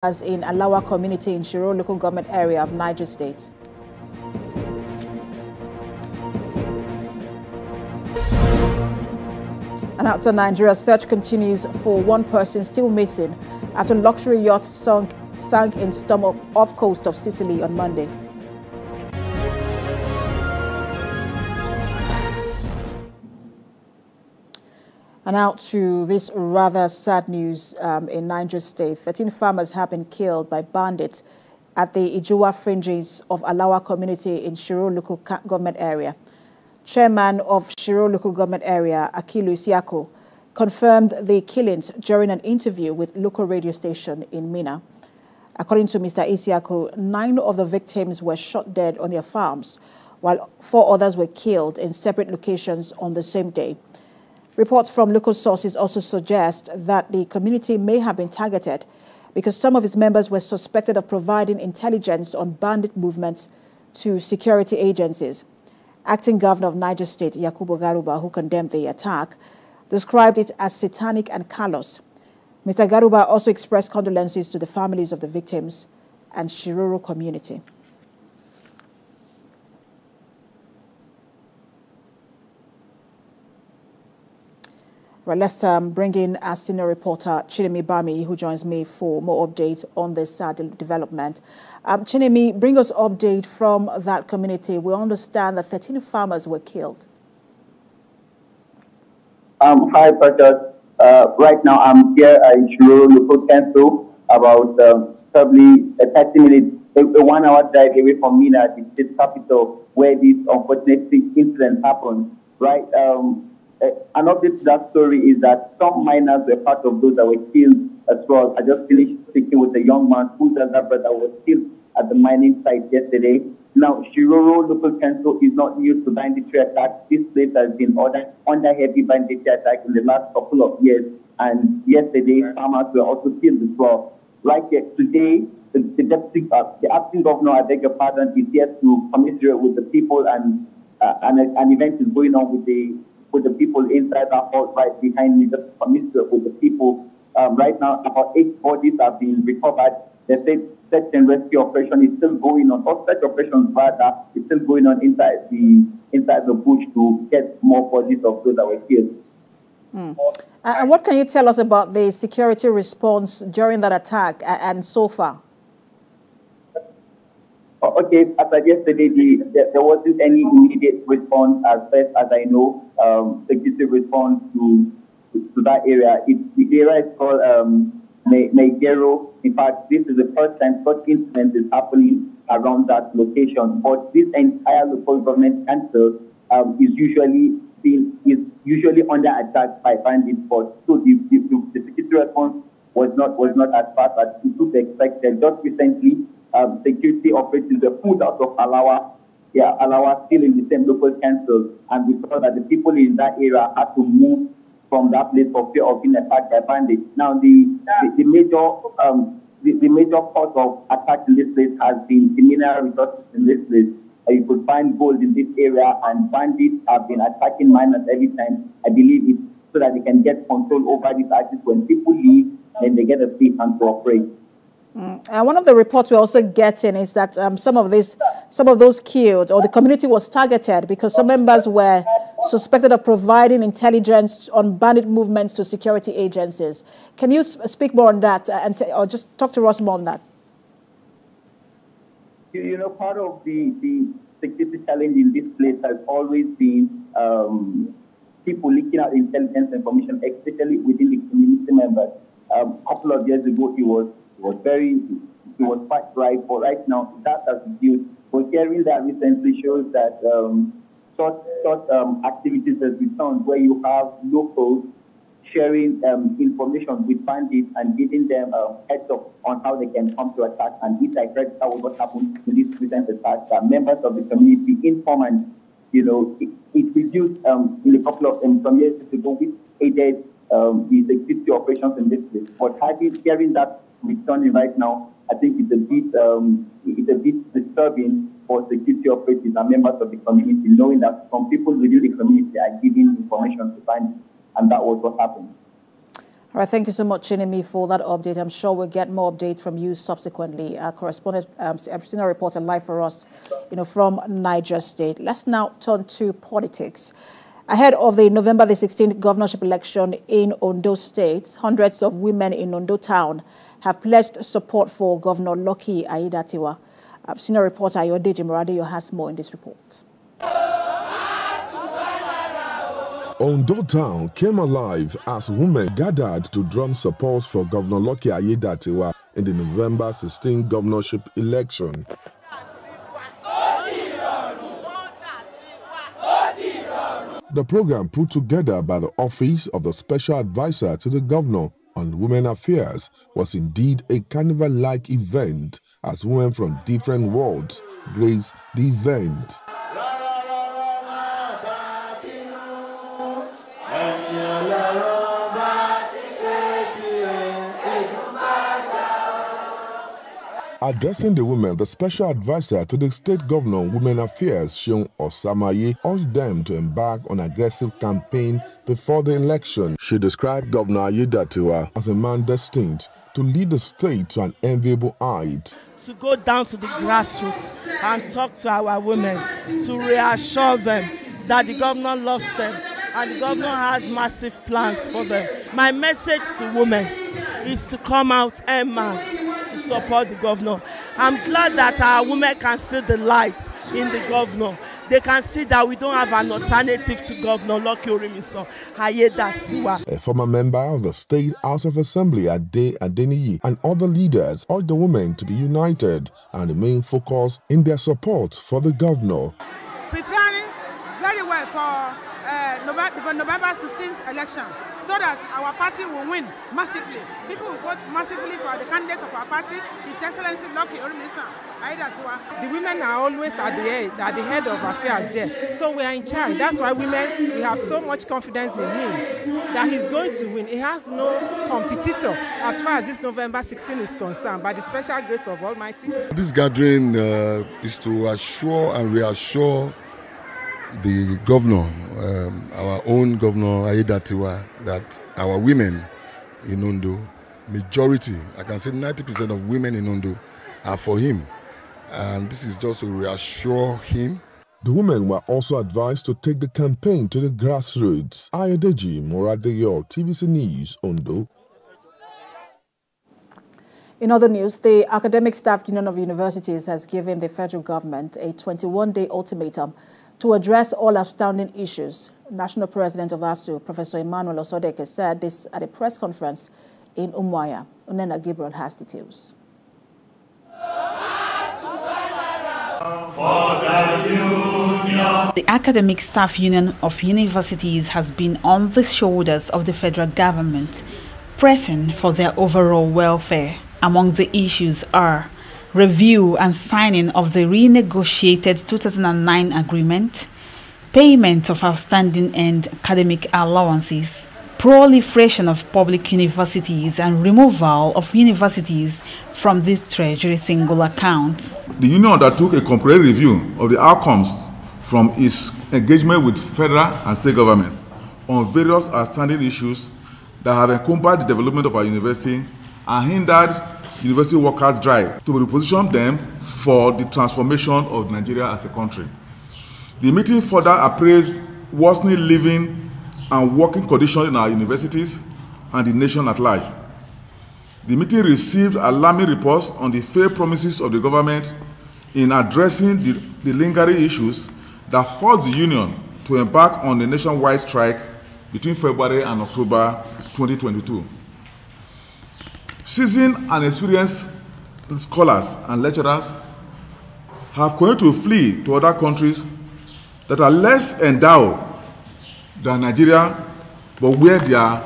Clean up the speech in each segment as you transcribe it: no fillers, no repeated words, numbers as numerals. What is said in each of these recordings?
as in Alawa community in Shiroro local government area of Niger State. And outside Nigeria, search continues for one person still missing after luxury yacht sank in storm off coast of Sicily on Monday. And out to this rather sad news in Niger State. 13 farmers have been killed by bandits at the Ijuwa fringes of Alawa community in Shiroro local government area. Chairman of Shiroro local government area, Akilu Isiako, confirmed the killings during an interview with local radio station in Mina. According to Mr. Isiako, 9 of the victims were shot dead on their farms, while 4 others were killed in separate locations on the same day. Reports from local sources also suggest that the community may have been targeted because some of its members were suspected of providing intelligence on bandit movements to security agencies. Acting Governor of Niger State, Yakubu Garuba, who condemned the attack, described it as satanic and callous. Mr. Garuba also expressed condolences to the families of the victims and Shiroro community. Right, let's bring in our senior reporter, Chinemi Bami, who joins me for more updates on this development. Chinemi, bring us update from that community. We understand that 13 farmers were killed. Hi, Prakash. Right now, I'm here at Shiroro Local Council, about probably 30 minutes, a 1 hour drive away from Mina, the state capital, where this unfortunate incident happened. Right. An update to that story is that some miners were part of those that were killed as well. I just finished speaking with a young man whose elder brother was killed at the mining site yesterday. Now, Shiroro Local Council is not used to banditry attacks. This place has been under heavy banditry attack in the last couple of years. And yesterday, farmers were also killed as well. Right here today, the acting governor, I beg your pardon, is here to commiserate with the people, and an event is going on with the people inside that hall right behind me, just commiserate with the people. Right now, about 8 bodies have been recovered. The search and rescue operation is still going on. Or search operations rather is still going on inside the bush to get more bodies of those that were killed. And what can you tell us about the security response during that attack and so far? Okay, as I yesterday, there wasn't any immediate response as best as I know. Security response to that area. The area is called Niger. In fact, this is the first time such incident is happening around that location. But this entire local government council is usually under attack by bandits. But so the security response was not as fast as it was expected. Just recently, security operatives were pulled out of Alawa. Yeah, Alawa still in the same local council, and we saw that the people in that area had to move from that place for fear of being attacked by bandits. Now, the major cause of attack in this place has been the mineral resources in this place. You could find gold in this area, and bandits have been attacking miners every time. I believe it's so that they can get control over these assets. When people leave, then they get a free hand to operate. And one of the reports we're also getting is that some of those killed, or the community was targeted because some members were suspected of providing intelligence on bandit movements to security agencies. Can you speak more on that, or just talk to us more on that? You know, part of the security challenge in this place has always been people leaking out intelligence information, especially within the community members. A couple of years ago, it was quite right, but right now that has reduced. But hearing that recently shows that such activities has returned, where you have locals sharing information with bandits and giving them heads up on how they can come to attack. And it's like that was what happened in this recent attack. That members of the community, informants, you know, it reduced in a couple of some years ago, which aided the security operations in this place. But hearing that returning right now, I think it's a bit disturbing for security operatives and members of the community, knowing that some people within the community are giving information to bandits, and that was what happened. All right, thank you so much, Chinemi, for that update. I'm sure we'll get more update from you subsequently. Our correspondent, senior reporter, live for us, from Niger State. Let's now turn to politics. Ahead of the November the 16th governorship election in Ondo State, hundreds of women in Ondo town have pledged support for Governor Lucky Aiyedatiwa. Senior reporter Ayodeji Muradeyo has more in this report. Ondo town came alive as women gathered to drum support for Governor Lucky Aiyedatiwa in the November 16 governorship election. The program put together by the Office of the Special Advisor to the Governor on Women Affairs was indeed a carnival-like event as women from different wards graced the event. Addressing the women, the special advisor to the state governor on women affairs, Seun Osamaye, urged them to embark on an aggressive campaign before the election. She described Governor Aiyedatiwa as a man destined to lead the state to an enviable height. To go down to the grassroots and talk to our women, to reassure them that the governor loves them and the governor has massive plans for them. My message to women is to come out en masse to support the governor. I'm glad that our women can see the light in the governor. They can see that we don't have an alternative to Governor Lucky Aiyedatiwa. A former member of the State House of Assembly, Ade Adeniyi, and other leaders urged the women to be united and remain focused in their support for the governor. Preparing very well for the November 16th election, so that our party will win massively. People will vote massively for the candidates of our party, His Excellency Lucky Aiyedatiwa. The women are always at the head of affairs there. So we are in charge. That's why women, we have so much confidence in him that he's going to win. He has no competitor as far as this November 16 is concerned, by the special grace of Almighty. This gathering is to assure and reassure the governor, our own Governor Aiyedatiwa, that our women in Ondo, majority, I can say 90% of women in Ondo are for him. And this is just to reassure him. The women were also advised to take the campaign to the grassroots. Ayodeji Muradeyo, TVC News, Ondo. In other news, the Academic Staff Union of Universities has given the federal government a 21-day ultimatum to address all outstanding issues. National President of ASU, Professor Emmanuel Osodeke, said this at a press conference in Umuahia. Unena Gabriel has details. The Academic Staff Union of Universities has been on the shoulders of the federal government, pressing for their overall welfare. Among the issues are review and signing of the renegotiated 2009 agreement, payment of outstanding and academic allowances, proliferation of public universities, and removal of universities from the Treasury single account. The union undertook a comprehensive review of the outcomes from its engagement with federal and state government on various outstanding issues that have encumbered the development of our university and hindered university workers' drive to reposition them for the transformation of Nigeria as a country. The meeting further appraised worsening living and working conditions in our universities and the nation at large. The meeting received alarming reports on the failed promises of the government in addressing the lingering issues that forced the union to embark on a nationwide strike between February and October 2022. Seasoned and experienced scholars and lecturers have continued to flee to other countries that are less endowed than Nigeria, but where their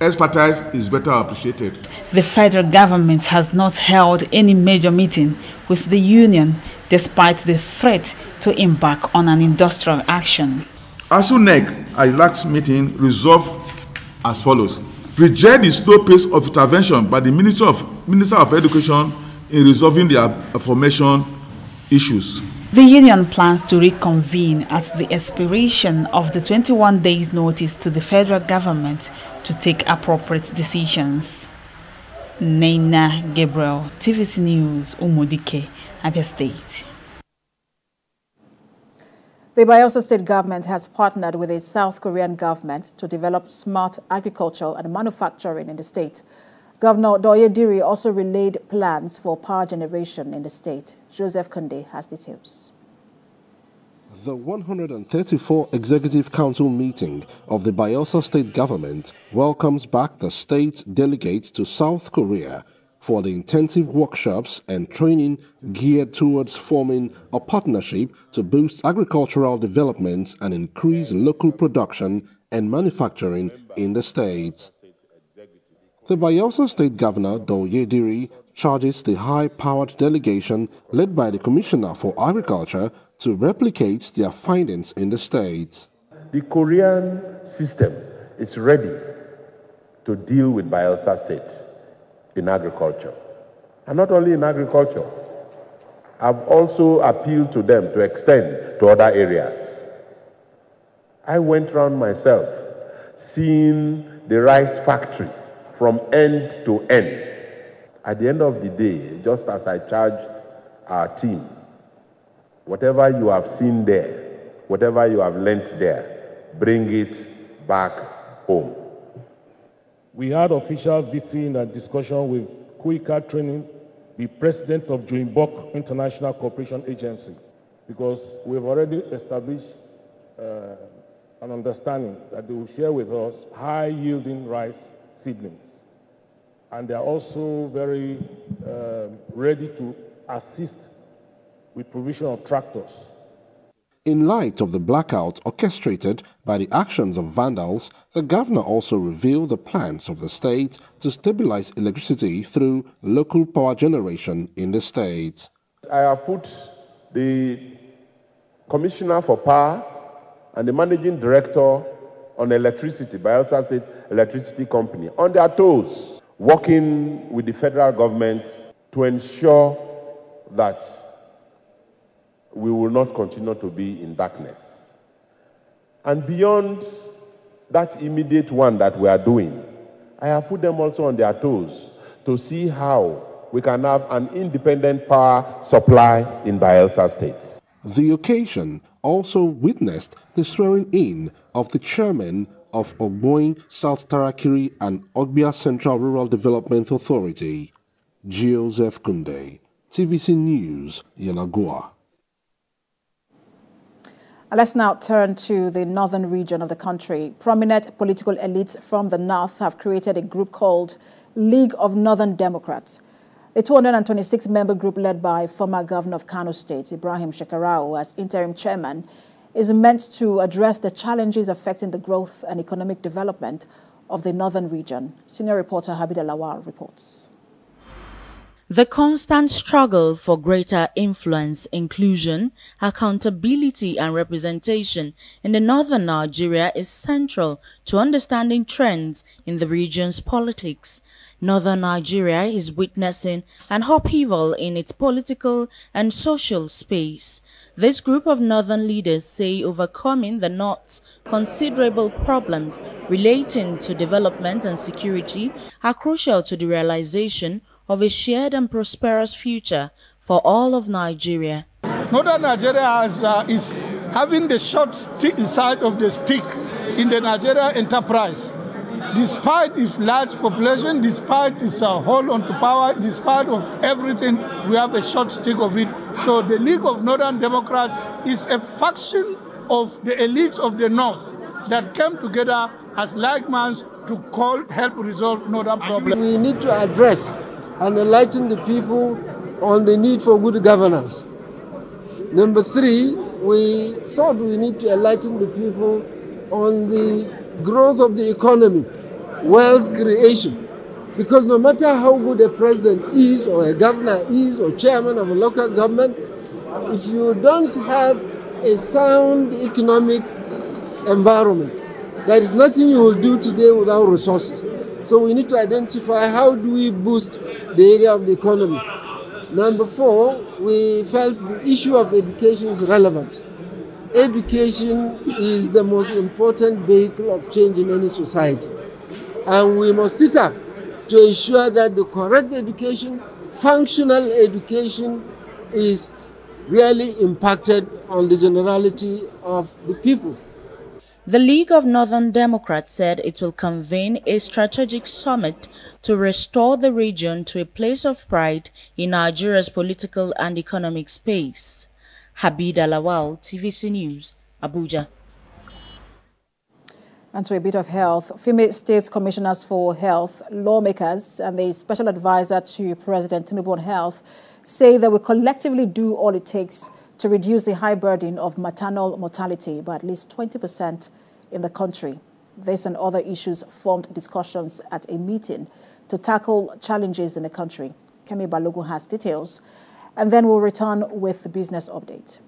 expertise is better appreciated. The federal government has not held any major meeting with the union despite the threat to embark on an industrial action. ASU-NEC, at its last meeting, resolved as follows: reject the slow pace of intervention by the Minister of Education in resolving the aforementioned issues. The union plans to reconvene at the expiration of the 21 days notice to the federal government to take appropriate decisions. Naina Gabriel, TVC News, Umudike, Abia State. The Bayelsa State government has partnered with the South Korean government to develop smart agriculture and manufacturing in the state. Governor Doye Diri also relayed plans for power generation in the state. Joseph Kunde has details. The 134 Executive Council meeting of the Bayelsa State government welcomes back the state's delegates to South Korea for the intensive workshops and training geared towards forming a partnership to boost agricultural development and increase local production and manufacturing in the state. The Bayelsa State Governor, Doye Diri, charges the high-powered delegation led by the Commissioner for Agriculture to replicate their findings in the state. The Korean system is ready to deal with Bayelsa State in agriculture. And not only in agriculture, I've also appealed to them to extend to other areas. I went around myself seeing the rice factory from end to end. At the end of the day, just as I charged our team, whatever you have seen there, whatever you have learnt there, bring it back home. We had official visiting and discussion with Kuika Training, the president of Joinbok International Cooperation Agency, because we've already established an understanding that they will share with us high-yielding rice seedlings. And they are also very ready to assist with provision of tractors. In light of the blackout orchestrated by the actions of vandals, the governor also revealed the plans of the state to stabilize electricity through local power generation in the state. I have put the Commissioner for Power and the Managing Director on Electricity, Bayelsa State Electricity Company, on their toes, working with the federal government to ensure that we will not continue to be in darkness. And beyond that immediate one that we are doing, I have put them also on their toes to see how we can have an independent power supply in Bayelsa State. The occasion also witnessed the swearing-in of the chairman of Ogboin, South Tarakiri and Ogbia Central Rural Development Authority, Joseph Kunde, TVC News, Yanagua. Let's now turn to the northern region of the country. Prominent political elites from the north have created a group called League of Northern Democrats. The 226-member group led by former governor of Kano State, Ibrahim Shiroro, as interim chairman, is meant to address the challenges affecting the growth and economic development of the northern region. Senior reporter Habib Lawal reports. The constant struggle for greater influence, inclusion, accountability and representation in the northern Nigeria is central to understanding trends in the region's politics. Northern Nigeria is witnessing an upheaval in its political and social space. This group of northern leaders say overcoming the North's considerable problems relating to development and security are crucial to the realization of a shared and prosperous future for all of Nigeria. Northern Nigeria is having the short side of the stick in the Nigeria enterprise. Despite its large population, despite its hold on to power, despite of everything, we have a short stick of it. So the League of Northern Democrats is a faction of the elites of the North that came together as like minds to help resolve northern problems. We need to address and enlighten the people on the need for good governance. Number 3, we thought we need to enlighten the people on the growth of the economy, wealth creation. Because no matter how good a president is, or a governor is, or chairman of a local government, if you don't have a sound economic environment, there is nothing you will do today without resources. So we need to identify how do we boost the area of the economy. Number 4, we felt the issue of education is relevant. Education is the most important vehicle of change in any society. And we must sit up to ensure that the correct education, functional education, is really impacted on the generality of the people. The League of Northern Democrats said it will convene a strategic summit to restore the region to a place of pride in Nigeria's political and economic space. Habida Lawal, TVC News, Abuja. And to a bit of health, female state commissioners for health, lawmakers, and the special advisor to President Tinubu on health say they will collectively do all it takes to reduce the high burden of maternal mortality by at least 20% in the country. This and other issues formed discussions at a meeting to tackle challenges in the country. Kemi Balogun has details, and then we'll return with the business update.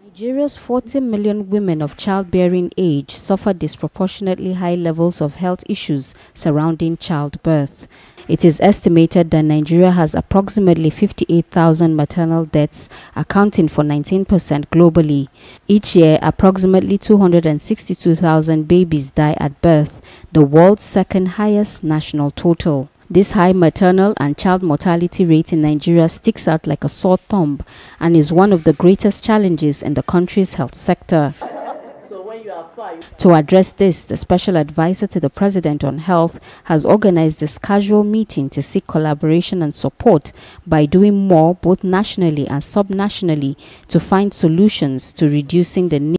Nigeria's 40 million women of childbearing age suffer disproportionately high levels of health issues surrounding childbirth. It is estimated that Nigeria has approximately 58,000 maternal deaths, accounting for 19% globally. Each year, approximately 262,000 babies die at birth, the world's second highest national total. This high maternal and child mortality rate in Nigeria sticks out like a sore thumb and is one of the greatest challenges in the country's health sector. To address this, the special advisor to the President on Health has organized this casual meeting to seek collaboration and support by doing more both nationally and subnationally to find solutions to reducing the need